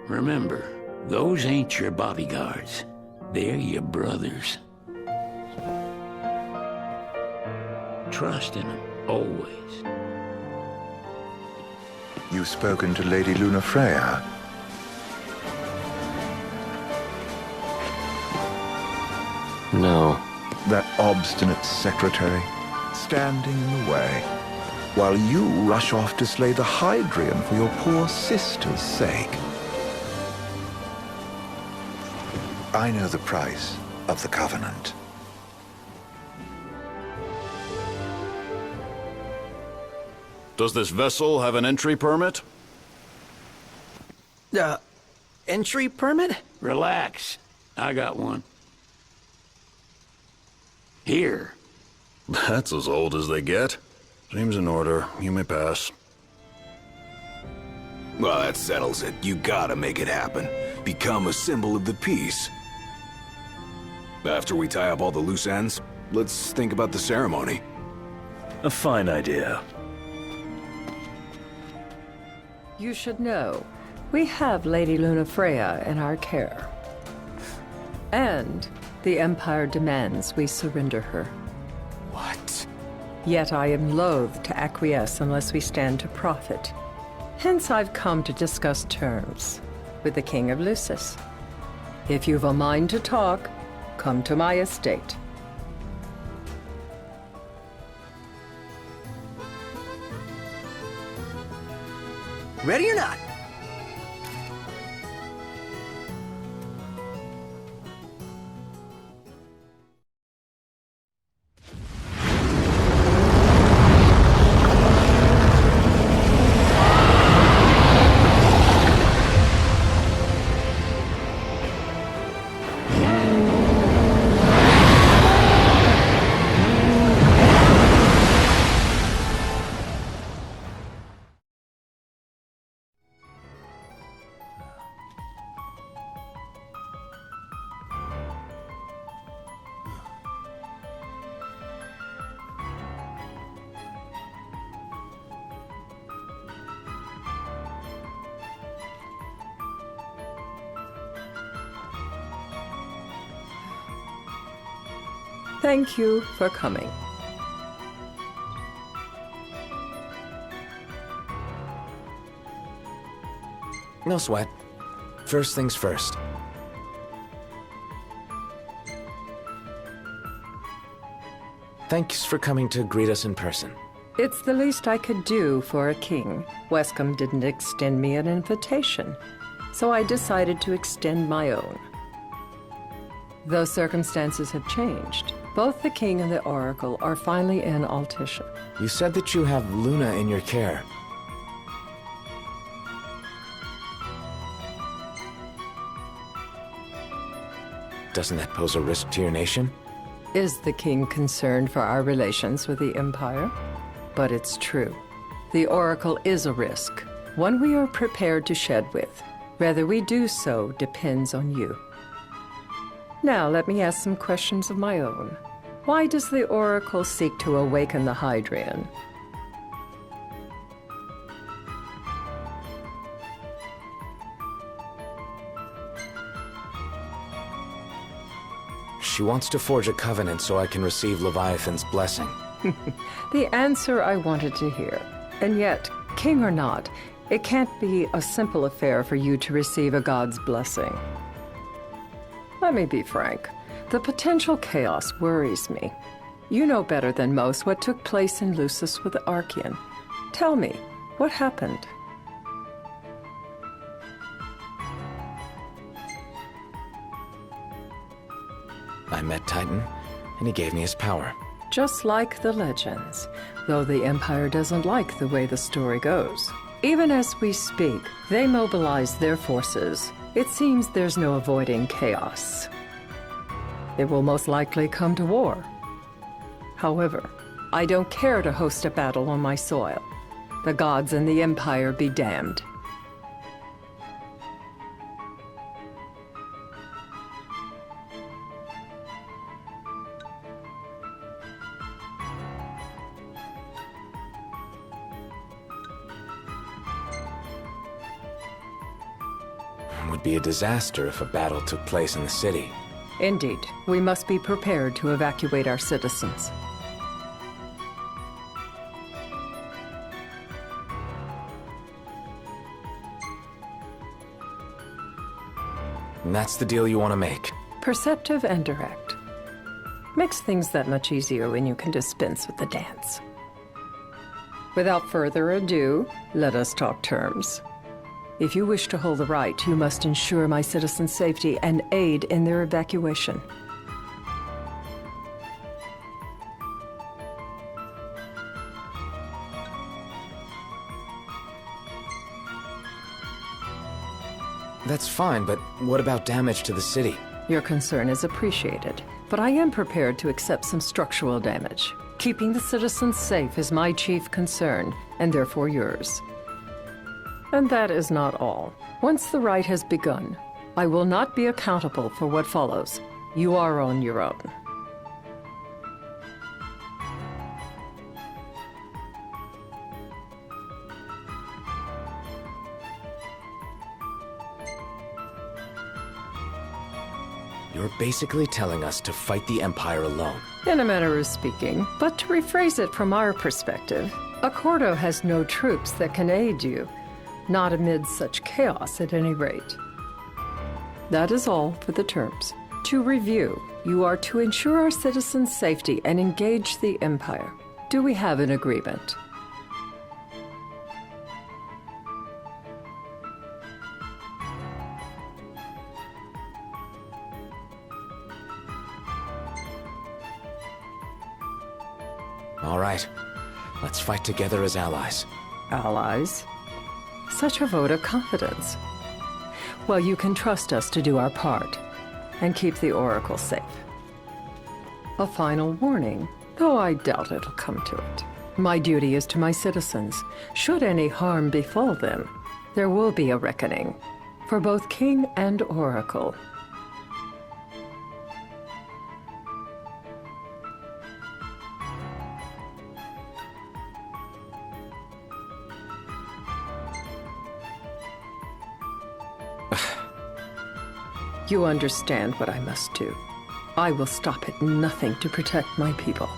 Remember, those ain't your bodyguards. They're your brothers. Trust in them, always. You've spoken to Lady Lunafreya? No. That obstinate secretary, standing in the way, while you rush off to slay the Hydrian for your poor sister's sake. I know the price of the Covenant. Does this vessel have an entry permit? Entry permit? Relax. I got one. Here. That's as old as they get. Seems in order. You may pass. Well, that settles it. You gotta make it happen. Become a symbol of the peace. After we tie up all the loose ends, let's think about the ceremony. A fine idea. You should know, we have Lady Lunafreya in our care. And the Empire demands we surrender her. What? Yet I am loath to acquiesce unless we stand to profit. Hence I've come to discuss terms with the King of Lucis. If you've a mind to talk, come to my estate. Ready or not? Thank you for coming. No sweat. First things first. Thanks for coming to greet us in person. It's the least I could do for a king. Wescombe didn't extend me an invitation, so I decided to extend my own. Though circumstances have changed, both the king and the oracle are finally in Altisha. You said that you have Luna in your care. Doesn't that pose a risk to your nation? Is the king concerned for our relations with the Empire? But it's true. The oracle is a risk, one we are prepared to shed with. Whether we do so depends on you. Now let me ask some questions of my own. Why does the oracle seek to awaken the Hydrian? She wants to forge a covenant so I can receive Leviathan's blessing. The answer I wanted to hear. And yet, king or not, it can't be a simple affair for you to receive a god's blessing. Let me be frank. The potential chaos worries me. You know better than most what took place in Lucis with the Archean. Tell me, what happened? I met Titan, and he gave me his power. Just like the legends, though the Empire doesn't like the way the story goes. Even as we speak, they mobilize their forces. It seems there's no avoiding chaos. It will most likely come to war. However, I don't care to host a battle on my soil. The gods and the Empire be damned. Would be a disaster if a battle took place in the city. Indeed, we must be prepared to evacuate our citizens. And that's the deal you want to make. Perceptive and direct. Makes things that much easier when you can dispense with the dance. Without further ado, let us talk terms. If you wish to hold the right, you must ensure my citizens' safety and aid in their evacuation. That's fine, but what about damage to the city? Your concern is appreciated, but I am prepared to accept some structural damage. Keeping the citizens safe is my chief concern, and therefore yours. And that is not all. Once the rite has begun, I will not be accountable for what follows. You are on your own. You're basically telling us to fight the Empire alone. In a manner of speaking, but to rephrase it from our perspective, Accordo has no troops that can aid you. Not amid such chaos, at any rate. That is all for the terms. To review, you are to ensure our citizens' safety and engage the Empire. Do we have an agreement? All right. Let's fight together as allies. Allies? Such a vote of confidence. Well, you can trust us to do our part and keep the Oracle safe. A final warning, though I doubt it'll come to it. My duty is to my citizens. Should any harm befall them, there will be a reckoning for both King and Oracle. You understand what I must do. I will stop at nothing to protect my people.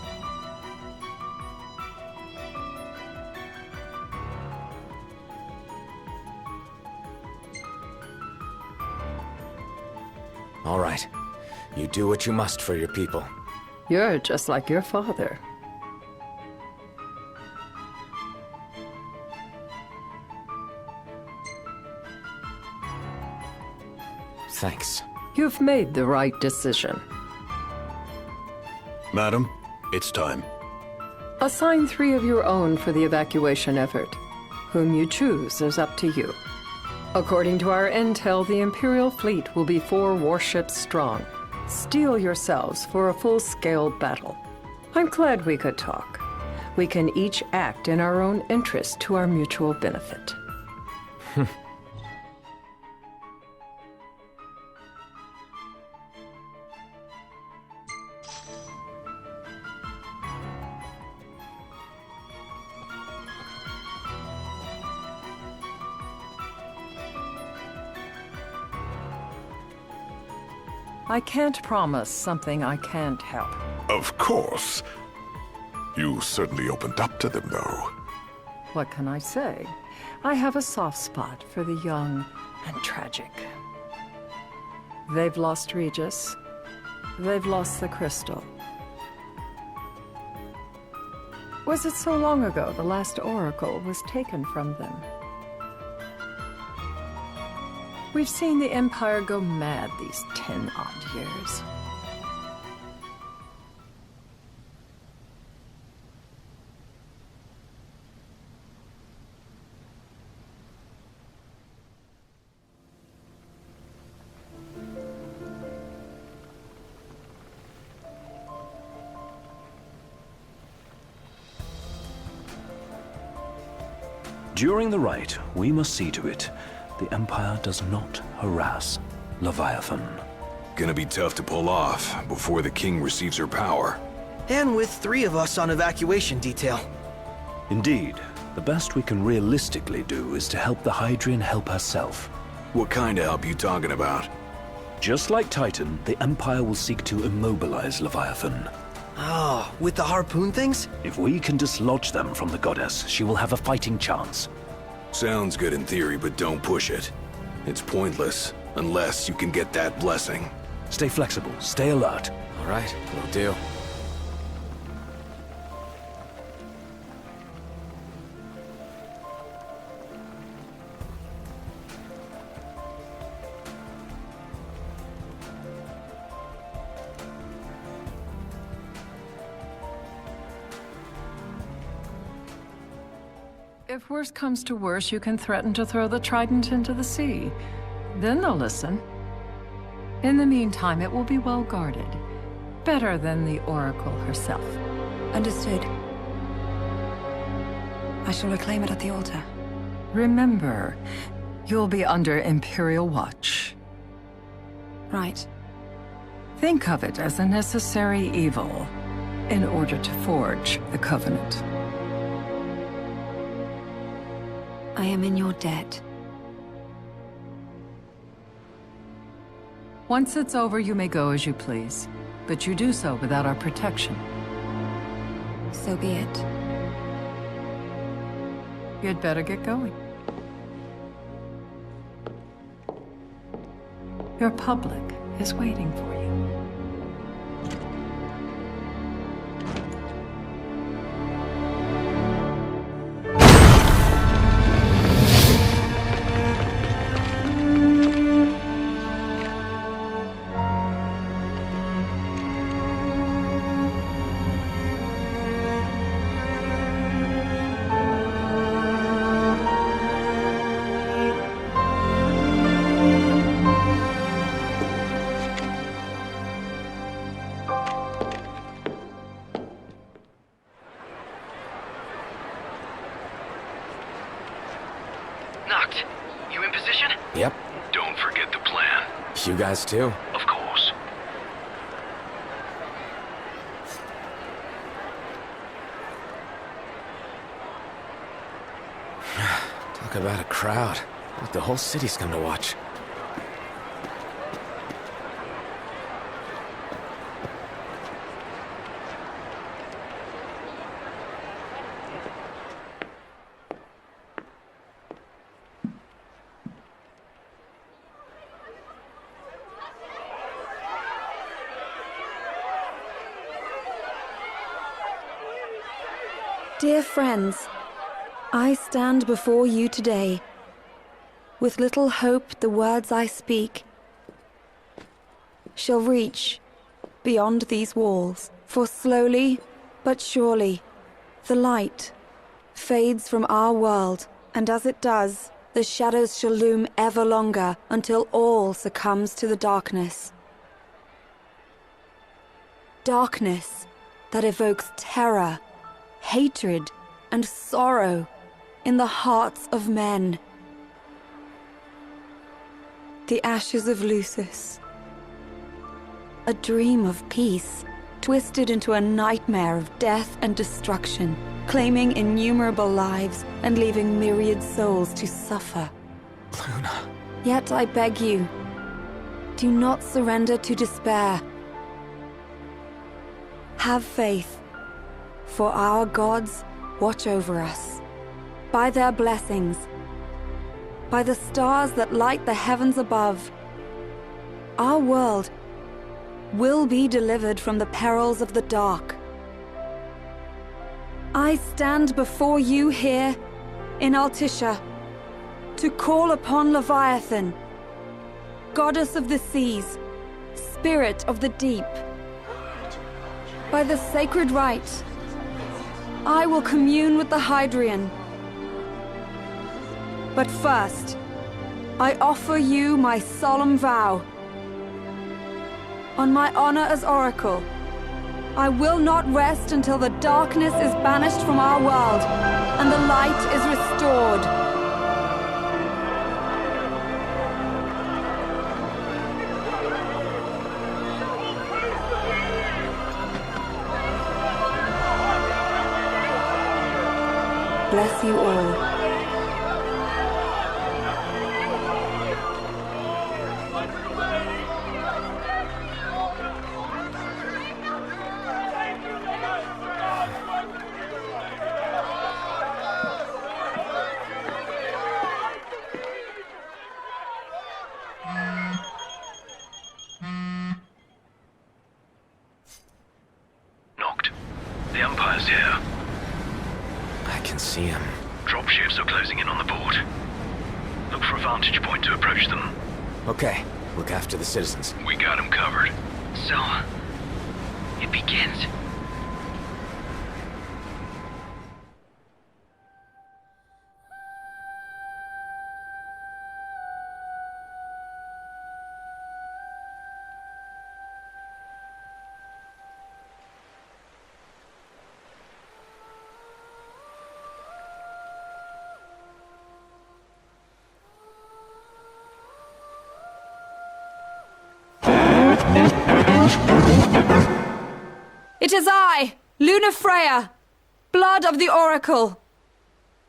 All right. You do what you must for your people. You're just like your father. Thanks. You've made the right decision. Madam, it's time. Assign 3 of your own for the evacuation effort. Whom you choose is up to you. According to our intel, the Imperial fleet will be 4 warships strong. Steel yourselves for a full-scale battle. I'm glad we could talk. We can each act in our own interest to our mutual benefit. I can't promise something I can't help. Of course. You certainly opened up to them, though. What can I say? I have a soft spot for the young and tragic. They've lost Regis. They've lost the crystal. Was it so long ago the last oracle was taken from them? We've seen the Empire go mad these 10-odd years. During the rite, we must see to it the Empire does not harass Leviathan. Gonna be tough to pull off before the king receives her power. And with 3 of us on evacuation detail. Indeed, the best we can realistically do is to help the Hydrian help herself. What kind of help you talking about? Just like Titan, the Empire will seek to immobilize Leviathan. Oh, with the harpoon things? If we can dislodge them from the goddess, she will have a fighting chance. Sounds good in theory, but don't push it. It's pointless, unless you can get that blessing. Stay flexible, stay alert. All right, will do. If worse comes to worse, you can threaten to throw the trident into the sea. Then they'll listen. In the meantime, it will be well guarded. Better than the Oracle herself. Understood. I shall reclaim it at the altar. Remember, you'll be under Imperial watch. Right. Think of it as a necessary evil in order to forge the Covenant. I am in your debt. Once it's over, you may go as you please. But you do so without our protection. So be it. You'd better get going. Your public is waiting for you. Noct, you in position? Yep. Don't forget the plan. You guys too. Of course. Talk about a crowd. Like the whole city's come to watch. Dear friends, I stand before you today. With little hope the words I speak shall reach beyond these walls. For slowly but surely the light fades from our world, and as it does, the shadows shall loom ever longer until all succumbs to the darkness. Darkness that evokes terror, hatred, and sorrow in the hearts of men. The ashes of Lucis. A dream of peace, twisted into a nightmare of death and destruction, claiming innumerable lives and leaving myriad souls to suffer. Luna. Yet I beg you, do not surrender to despair. Have faith. For our gods watch over us. By their blessings, by the stars that light the heavens above, our world will be delivered from the perils of the dark. I stand before you here in Altissia to call upon Leviathan, goddess of the seas, spirit of the deep. By the sacred rite, I will commune with the Hydrian. But first, I offer you my solemn vow. On my honor as Oracle, I will not rest until the darkness is banished from our world and the light is restored. Bless you all. for a vantage point to approach them. Okay, look after the citizens. We got them covered. So, it begins. It is I, Lunafreya, blood of the Oracle.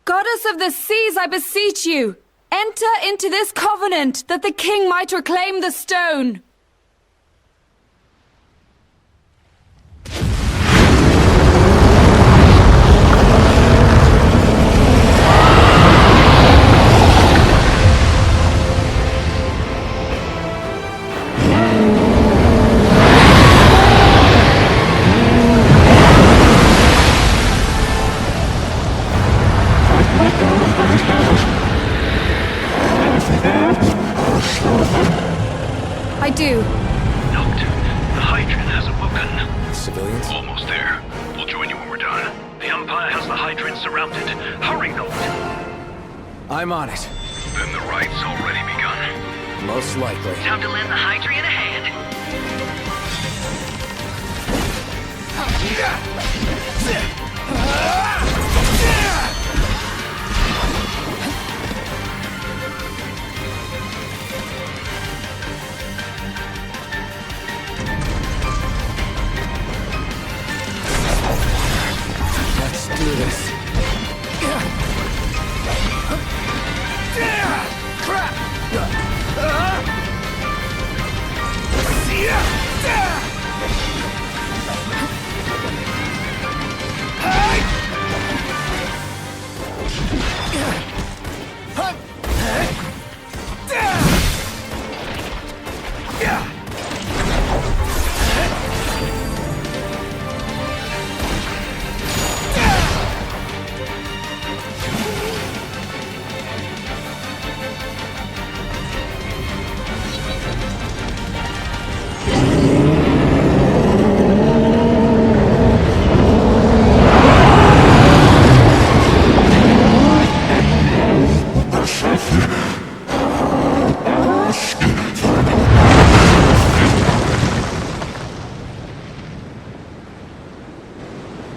Goddess of the seas, I beseech you, enter into this covenant that the king might reclaim the stone. I do. Noct, the Hydran has awoken. Civilians? Almost there. We'll join you when we're done. The Empire has the Hydran surrounded. Hurry, Noct. I'm on it. Then the right's already begun. Most likely. Time to lend the Hydran a hand. Let's do this.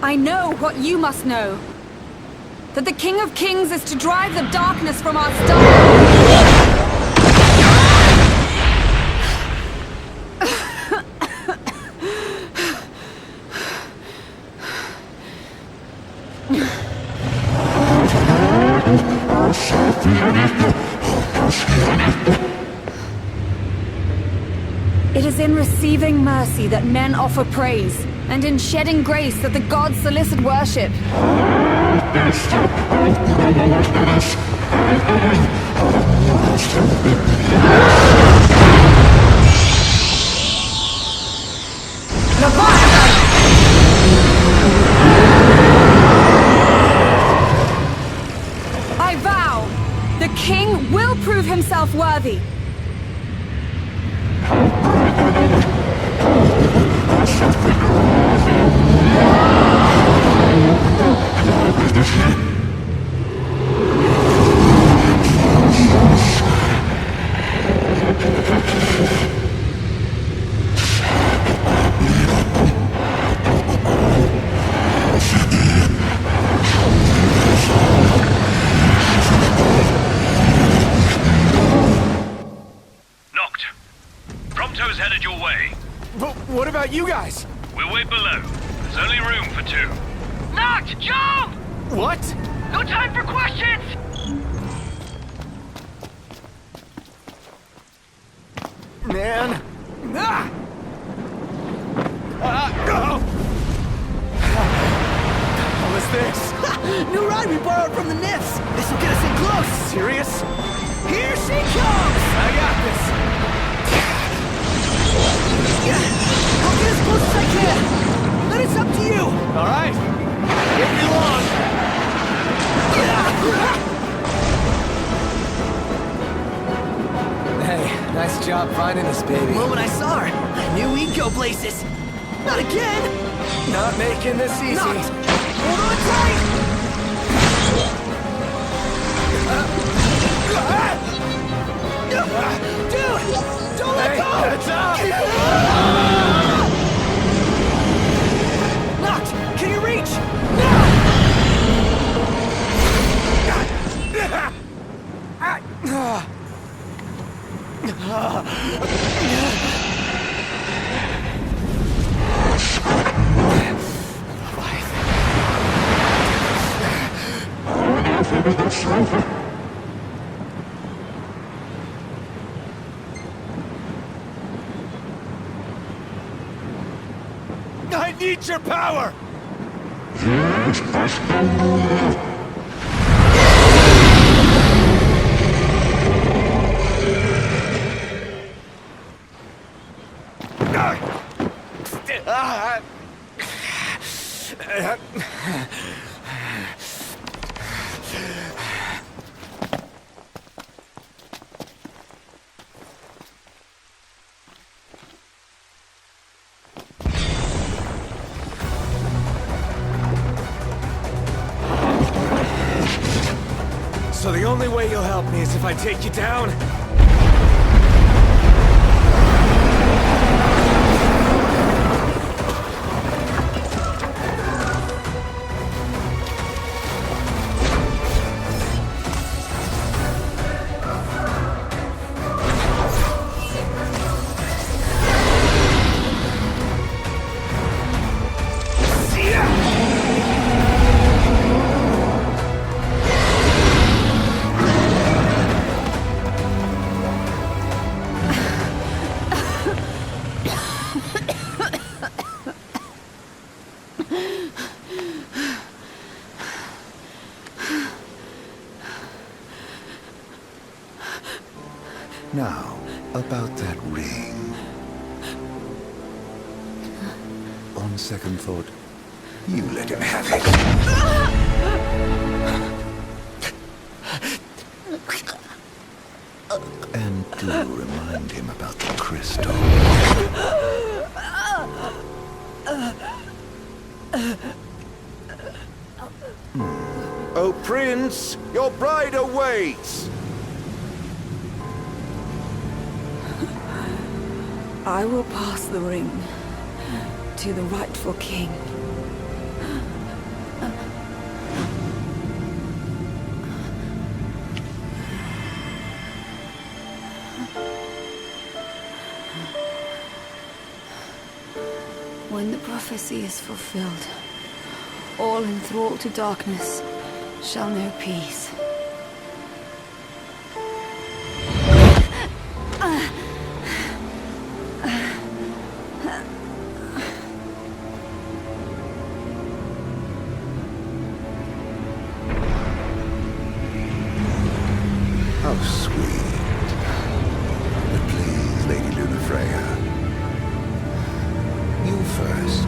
I know what you must know. That the King of Kings is to drive the darkness from our star. It is in receiving mercy that men offer praise, and in shedding grace that the gods solicit worship. I vow, the king will prove himself worthy. What about you guys? We'll wait below. There's only room for two. Noct, jump! What? No time for questions! Man. What was this? New ride we borrowed from the Nifs. This will get us in close. Serious? Here she comes! I got this. I'll get as close as I can. Then it's up to you. All right. Get me along. job finding this baby. The moment I saw her, I knew we'd go places. Not again! Not making this easy. Not! Hold on tight! Dude! Don't let go! It's up! Locked! Can you reach? I need your power! So the only way you'll help me is if I take you down? Now, about that ring. On second thought, you let him have it. And do remind him about the crystal. Oh, Prince, your bride awaits! I will pass the ring to the rightful king. When the prophecy is fulfilled, all enthralled to darkness shall know peace. How sweet. But please, Lady Lunafreya, you first.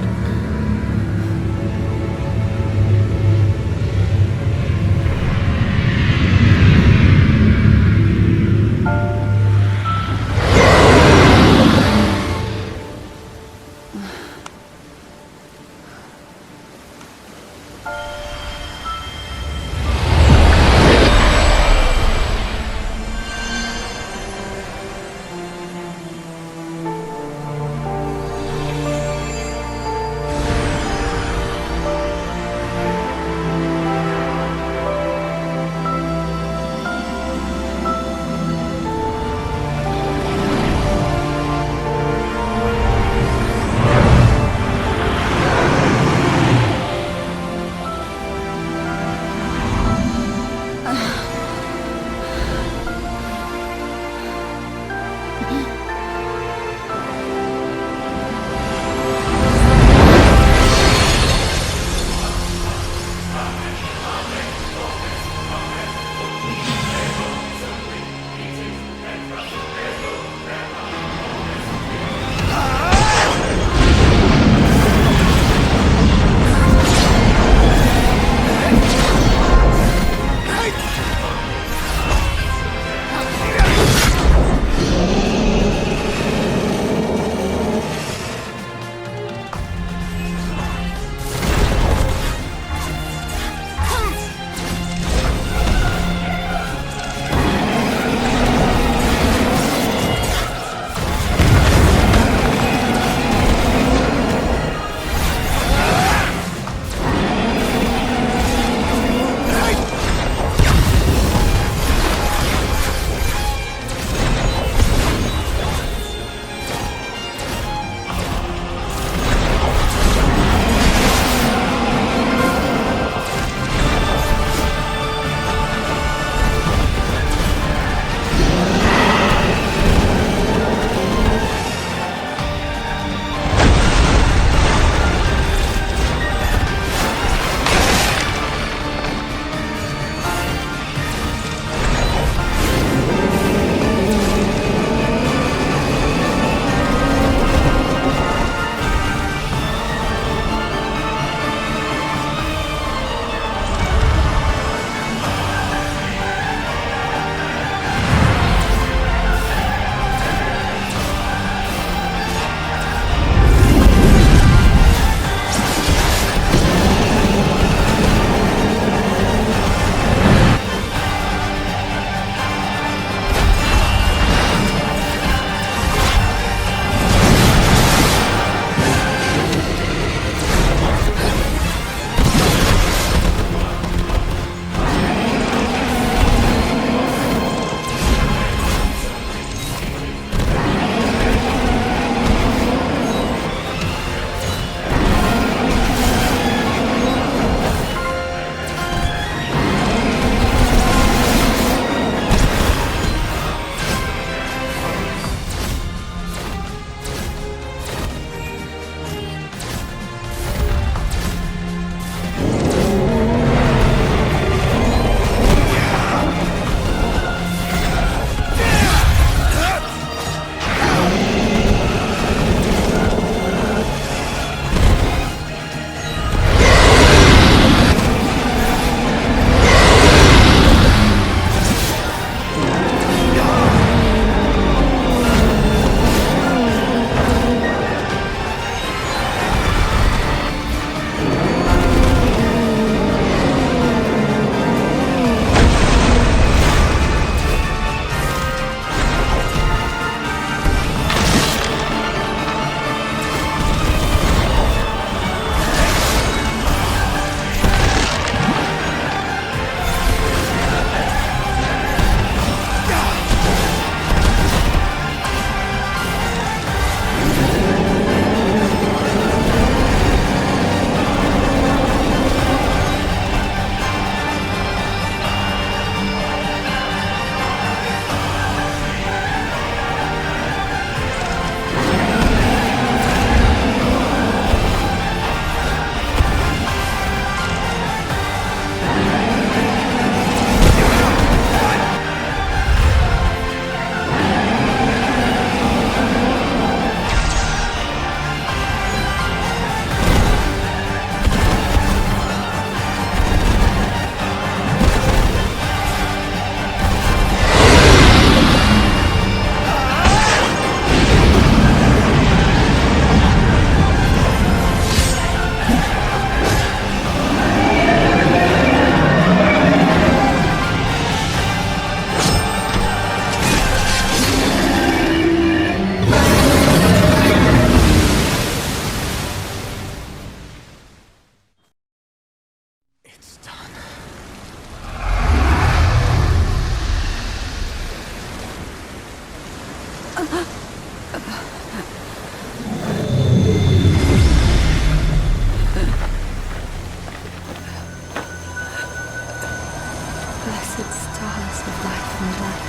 happened left.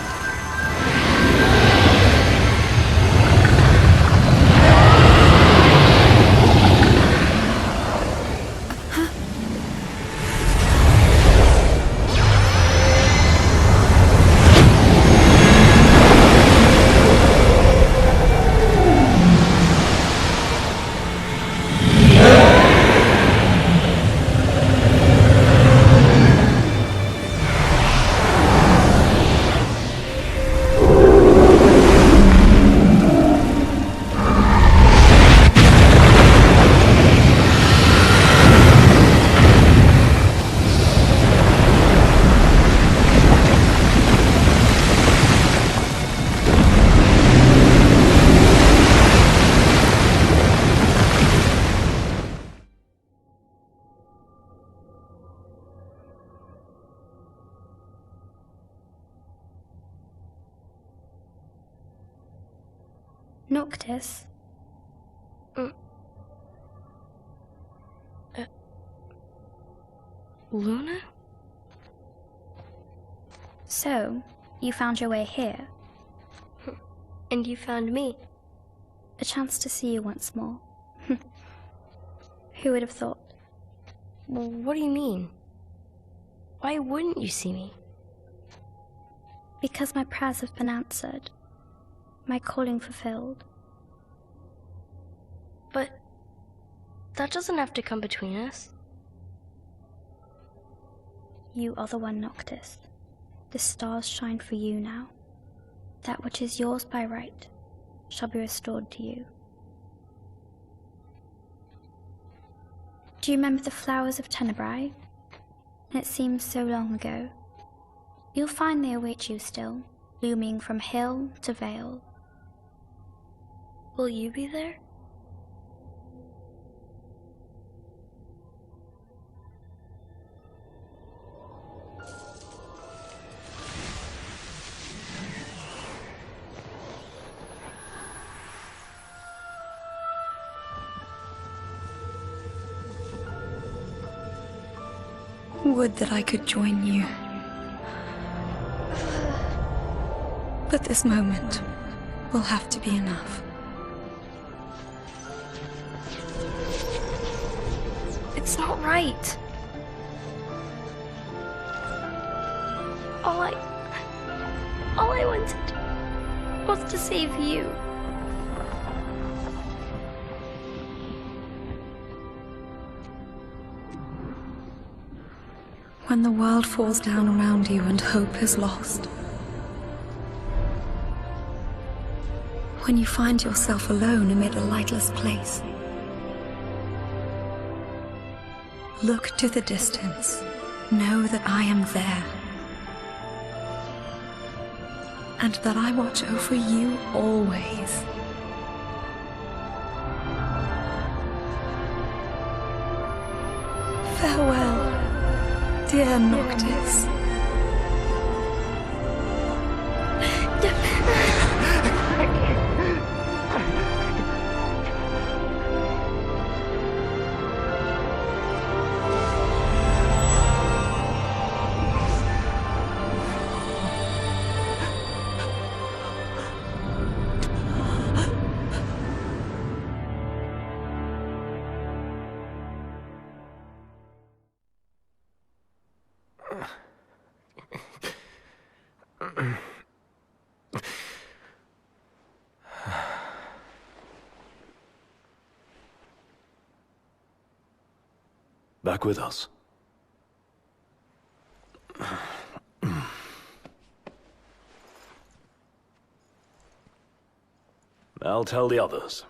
Noctis? Luna? So, you found your way here. And you found me. A chance to see you once more. Who would have thought? Well, what do you mean? Why wouldn't you see me? Because my prayers have been answered. My calling fulfilled. But that doesn't have to come between us. You are the one, Noctis. The stars shine for you now. That which is yours by right shall be restored to you. Do you remember the flowers of Tenebrae? It seems so long ago. You'll find they await you still, looming from hill to vale. Will you be there? Would that I could join you. But this moment will have to be enough. It's not right. All I wanted was to save you. When the world falls down around you and hope is lost. When you find yourself alone amid a lightless place. Look to the distance. Know that I am there. And that I watch over you always. Farewell, dear Noctis. Back with us. I'll tell the others.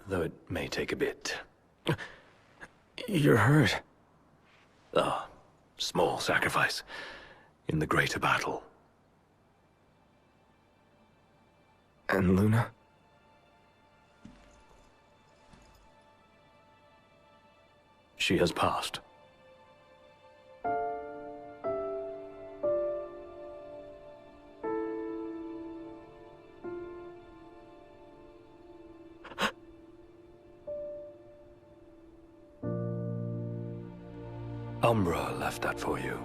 Though it may take a bit. You're hurt. A small sacrifice in the greater battle. And Luna? She has passed. Umbra left that for you.